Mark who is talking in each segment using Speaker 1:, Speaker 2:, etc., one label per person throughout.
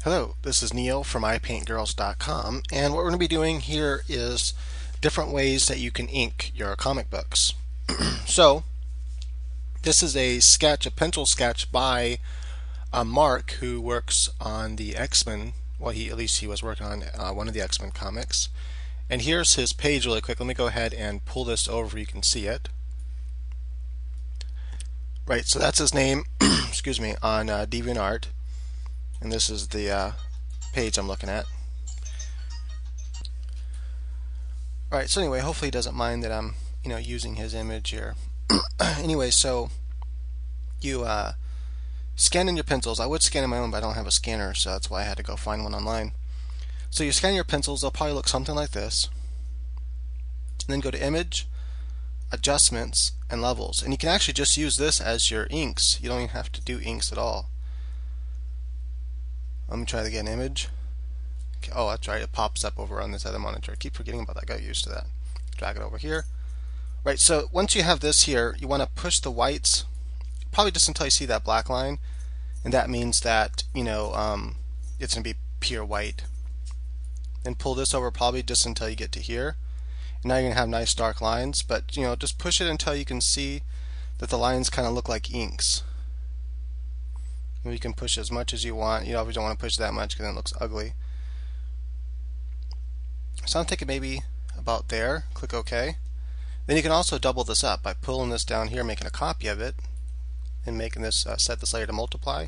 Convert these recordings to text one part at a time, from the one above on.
Speaker 1: Hello, this is Neil from iPaintGirls.com, and what we're going to be doing here is different ways that you can ink your comic books. So, this is a sketch, a pencil sketch by Mark, who works on the X-Men. Well, at least he was working on one of the X-Men comics. And here's his page really quick. Let me go ahead and pull this over. You can see it. Right, so that's his name, excuse me, on DeviantArt. And this is the page I'm looking at. Alright, so anyway, hopefully he doesn't mind that I'm, using his image here. Anyway, so you scan in your pencils. I would scan in my own, but I don't have a scanner, so that's why I had to go find one online. So you scan your pencils. They'll probably look something like this. And then go to Image, Adjustments, and Levels. And you can actually just use this as your inks. You don't even have to do inks at all. Let me try to get an image. Okay, oh, that's right. It pops up over on this other monitor. I keep forgetting about that. I got used to that. Drag it over here. Right, so once you have this here, you want to push the whites probably just until you see that black line. And that means that, it's going to be pure white. Then pull this over probably just until you get to here. And now you're going to have nice dark lines. But, just push it until you can see that the lines kind of look like inks. You can push as much as you want. You obviously don't want to push that much because then it looks ugly. So I'm thinking maybe about there. Click OK. Then you can also double this up by pulling this down here, making a copy of it, and making this set this layer to multiply,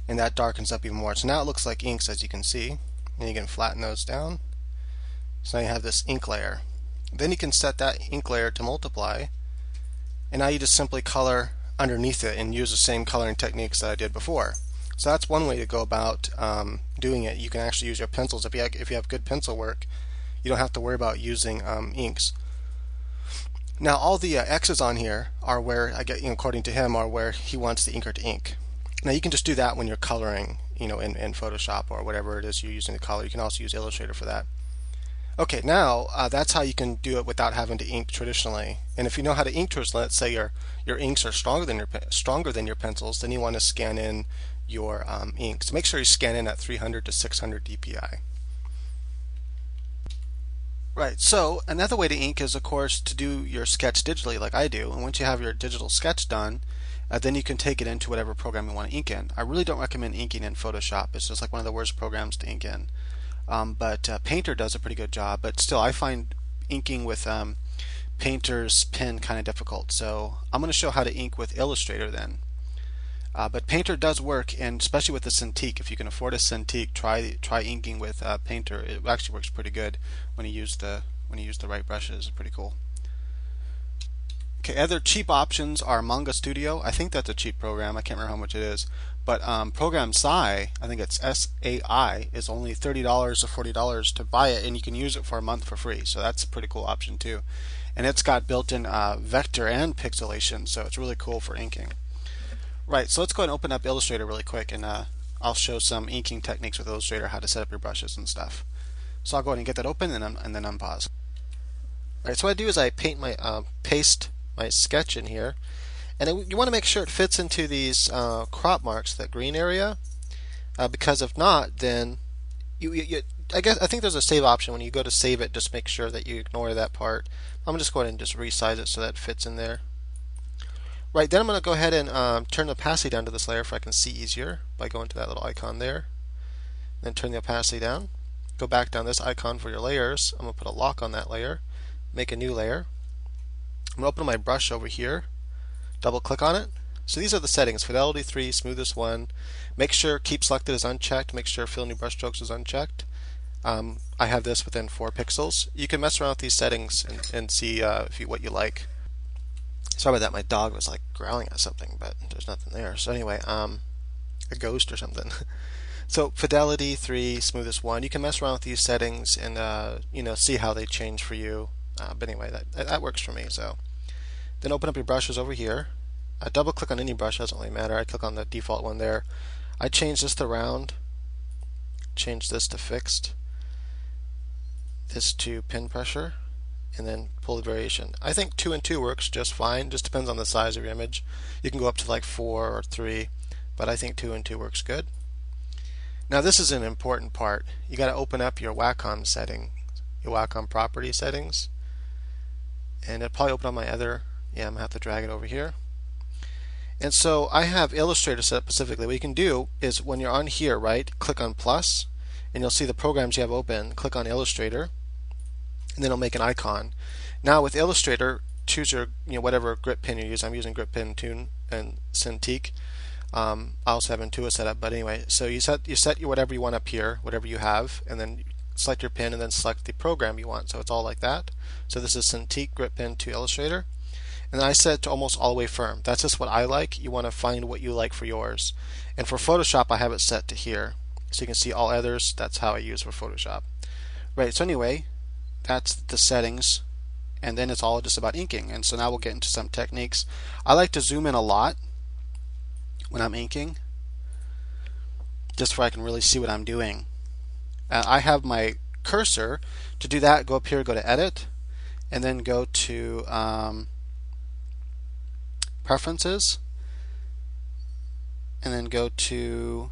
Speaker 1: and that darkens up even more. So now it looks like inks, as you can see. And you can flatten those down. So now you have this ink layer. Then you can set that ink layer to multiply, and now you just simply color underneath it and use the same coloring techniques that I did before. So that's one way to go about doing it. You can actually use your pencils. If you have good pencil work, you don't have to worry about using inks. Now all the X's on here are where, according to him, are where he wants the inker to ink. Now you can just do that when you're coloring, in Photoshop or whatever it is you're using to color. You can also use Illustrator for that. Okay, now that's how you can do it without having to ink traditionally. And if you know how to ink traditionally, let's say your inks are stronger than your pencils, then you want to scan in your ink. So make sure you scan in at 300 to 600 dpi. Right, so another way to ink is, of course, to do your sketch digitally like I do. And once you have your digital sketch done, then you can take it into whatever program you want to ink in. I really don't recommend inking in Photoshop. It's just like one of the worst programs to ink in. But Painter does a pretty good job. But still, I find inking with Painter's pen kind of difficult. So I'm going to show how to ink with Illustrator then. But Painter does work, and especially with the Cintiq. If you can afford a Cintiq, try inking with Painter. It actually works pretty good when you use the right brushes. It's pretty cool. Okay, other cheap options are Manga Studio. I think that's a cheap program. I can't remember how much it is. But Program Sai, I think it's SAI, is only $30 or $40 to buy it, and you can use it for a month for free. So that's a pretty cool option too. And it's got built-in vector and pixelation, so it's really cool for inking. Right, so let's go ahead and open up Illustrator really quick, and I'll show some inking techniques with Illustrator, how to set up your brushes and stuff. So I'll go ahead and get that open and then unpause. Alright, so what I do is I paste my sketch in here, and you want to make sure it fits into these crop marks, that green area, because if not, then I think there's a save option. When you go to save it, just make sure that you ignore that part. I'm going to just go ahead and just resize it so that it fits in there. Right, then I'm going to go ahead and turn the opacity down to this layer so I can see easier by going to that little icon there. Then turn the opacity down. Go back down this icon for your layers. I'm going to put a lock on that layer. Make a new layer. I'm going to open my brush over here. Double click on it. So these are the settings: Fidelity 3, Smoothest 1. Make sure Keep Selected is unchecked. Make sure Fill New Brush Strokes is unchecked. I have this within 4 pixels. You can mess around with these settings and see what you like. Sorry about that, my dog was like growling at something, but there's nothing there. So anyway, a ghost or something. So Fidelity 3, Smoothest 1. You can mess around with these settings and see how they change for you. But anyway, that works for me. So then open up your brushes over here. Double click on any brush, doesn't really matter. I click on the default one there. I change this to round, change this to fixed, this to pin pressure, and then pull the variation. I think 2 and 2 works just fine. Just depends on the size of your image. You can go up to like 4 or 3, but I think 2 and 2 works good. Now this is an important part. You got to open up your Wacom setting, your Wacom property settings, and it'll probably open up my other. Yeah, I'm gonna have to drag it over here. And so I have Illustrator set up specifically. What you can do is when you're on here, right, click on plus, and you'll see the programs you have open. Click on Illustrator, and then it'll make an icon. Now with Illustrator, choose your whatever grip pen you use. I'm using grip pen Tune and Cintiq. I also have Intuos set up, but anyway, so you set your whatever you want up here, whatever you have, and then select your pen and then select the program you want. So it's all like that. So this is Cintiq grip pen to Illustrator. And then I set it to almost all the way firm. That's just what I like. You want to find what you like for yours. And for Photoshop, I have it set to here. So you can see all others. That's how I use for Photoshop. Right, so anyway, that's the settings. And then it's all just about inking. And so now we'll get into some techniques. I like to zoom in a lot when I'm inking, just so I can really see what I'm doing. I have my cursor. To do that, go up here, go to Edit, and then go to Preferences, and then go to,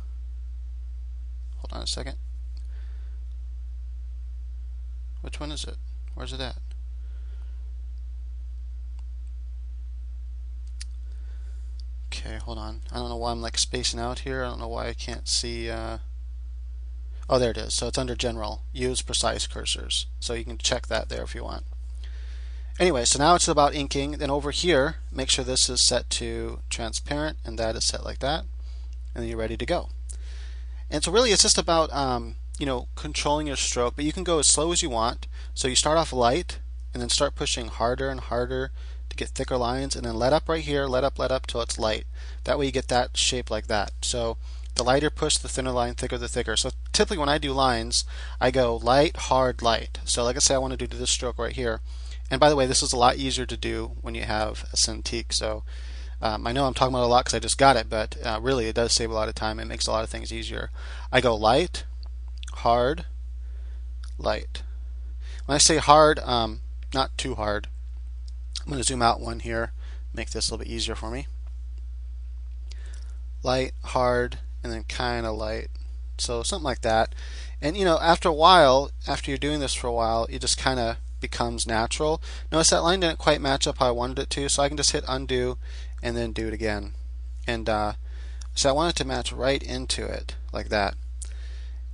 Speaker 1: hold on a second, which one is it? Where's it at? Okay, hold on. I don't know why I'm like spacing out here. I don't know why I can't see. Oh, there it is. So it's under General. Use precise cursors. So you can check that there if you want. Anyway, so now it's about inking. Then over here, make sure this is set to transparent, and that is set like that, and then you're ready to go. And so really, it's just about controlling your stroke. But you can go as slow as you want. So you start off light, and then start pushing harder and harder to get thicker lines, and then let up right here, let up till it's light. That way you get that shape like that. So the lighter push, the thinner line, thicker the thicker. So typically when I do lines, I go light, hard, light. So like I say, I want to do this stroke right here. And by the way, this is a lot easier to do when you have a Cintiq. So I know I'm talking about it a lot because I just got it, but really it does save a lot of time. It makes a lot of things easier. I go light, hard, light. When I say hard, not too hard. I'm going to zoom out one here, make this a little bit easier for me. Light, hard, and then kind of light. So something like that. And after a while, after you're doing this for a while, it just kind of becomes natural. Notice that line didn't quite match up how I wanted it to, so I can just hit undo and then do it again. And so I want it to match right into it like that.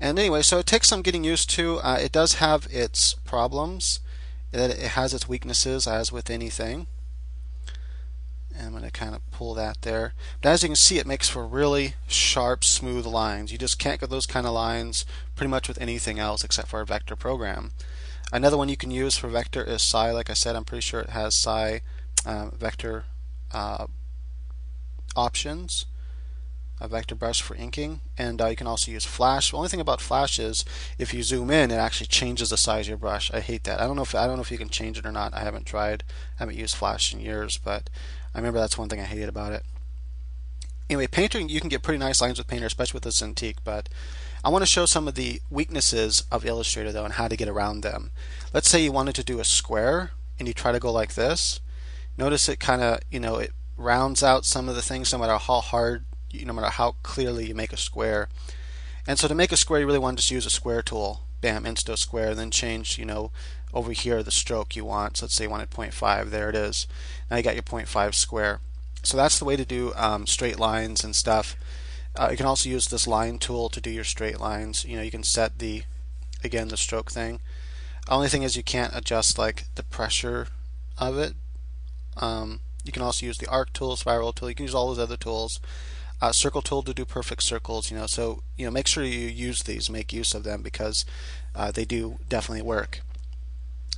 Speaker 1: And anyway, so it takes some getting used to. It does have its problems. It has its weaknesses, as with anything. And I'm going to kind of pull that there. But as you can see, it makes for really sharp, smooth lines. You just can't get those kind of lines pretty much with anything else except for a vector program. Another one you can use for vector is Psi. Like I said, I'm pretty sure it has Psi vector options, a vector brush for inking, and you can also use Flash. The only thing about Flash is if you zoom in, it actually changes the size of your brush. I hate that. I don't know if you can change it or not. I haven't tried. I haven't used Flash in years, but I remember that's one thing I hated about it. Anyway, Painter, you can get pretty nice lines with Painter, especially with the Cintiq, but I want to show some of the weaknesses of Illustrator though and how to get around them. Let's say you wanted to do a square and you try to go like this. Notice it kind of, it rounds out some of the things no matter how hard, no matter how clearly you make a square. And so to make a square, you really want to just use a square tool. Bam, Insto square, and then change, over here the stroke you want. So let's say you wanted 0.5. There it is. Now you got your 0.5 square. So that's the way to do straight lines and stuff. You can also use this line tool to do your straight lines. You can set the stroke thing. Only thing is you can't adjust like the pressure of it. You can also use the arc tool, spiral tool. You can use all those other tools. Circle tool to do perfect circles. So make sure you use these, make use of them because they do definitely work.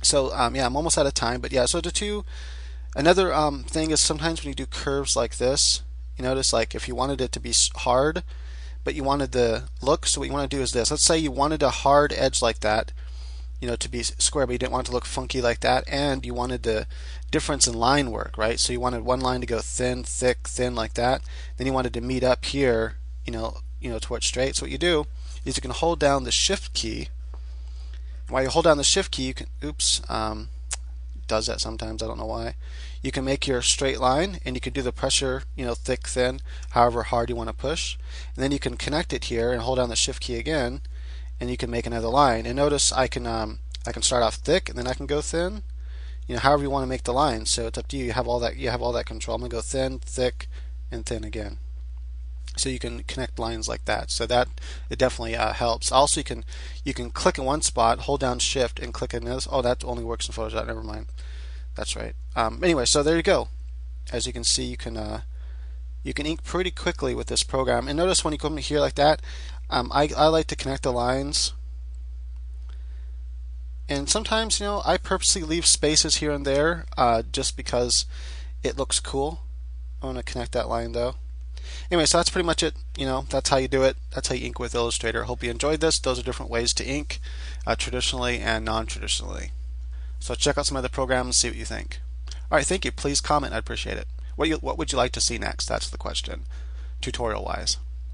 Speaker 1: So yeah, I'm almost out of time, but yeah. So another thing is sometimes when you do curves like this, you notice like if you wanted it to be hard, but you wanted the look, so what you want to do is this. Let's say you wanted a hard edge like that, to be square, but you didn't want it to look funky like that, and you wanted the difference in line work, right? So you wanted one line to go thin, thick, thin like that. Then you wanted to meet up here, towards straight. So what you do is you can hold down the Shift key. While you hold down the Shift key, you can, does that sometimes. I don't know why. You can make your straight line, and you can do the pressure, thick, thin, however hard you want to push. And then you can connect it here and hold down the shift key again, and you can make another line. And notice I can start off thick, and then I can go thin. However you want to make the line. So it's up to you. You have all that control. I'm gonna go thin, thick, and thin again. So you can connect lines like that. So that it definitely helps. Also, you can click in one spot, hold down Shift, and click in this. Oh, that only works in Photoshop. Never mind. That's right. Anyway, so there you go. As you can see, you can ink pretty quickly with this program. And notice when you come here like that, I like to connect the lines. And sometimes, I purposely leave spaces here and there just because it looks cool. I want to connect that line though. Anyway, so that's pretty much it. That's how you do it. That's how you ink with Illustrator. Hope you enjoyed this. Those are different ways to ink, traditionally and non-traditionally. So check out some other programs and see what you think. All right, thank you. Please comment. I'd appreciate it. What would you like to see next? That's the question, tutorial-wise.